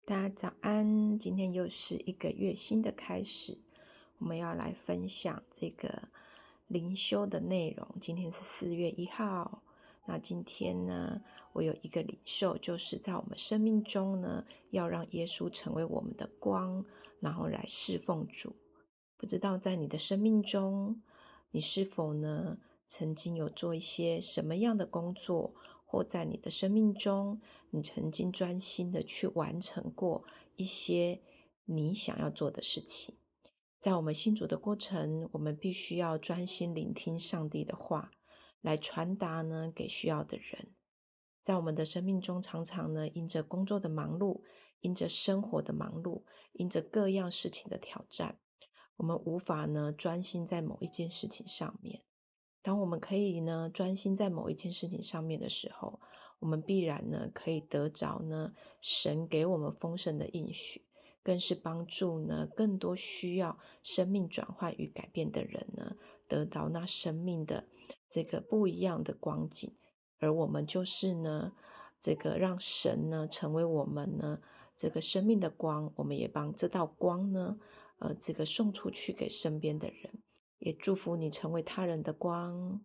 大家早安，今天又是一个月新的开始，我们要来分享这个灵修的内容。今天是4月1号，那今天呢，我有一个领受，就是在我们生命中呢，要让耶稣成为我们的光，然后来侍奉主。不知道在你的生命中，你是否呢，曾经有做一些什么样的工作，或在你的生命中，你曾经专心的去完成过一些你想要做的事情。在我们信主的过程，我们必须要专心聆听上帝的话，来传达呢给需要的人。在我们的生命中，常常呢因着工作的忙碌，因着生活的忙碌，因着各样事情的挑战，我们无法呢专心在某一件事情上面。当我们可以呢专心在某一件事情上面的时候，我们必然呢可以得着呢神给我们丰盛的应许，更是帮助呢更多需要生命转换与改变的人呢得到那生命的这个不一样的光景。而我们就是呢这个让神呢成为我们呢这个生命的光，我们也帮这道光呢这个送出去给身边的人。也祝福你成为他人的光。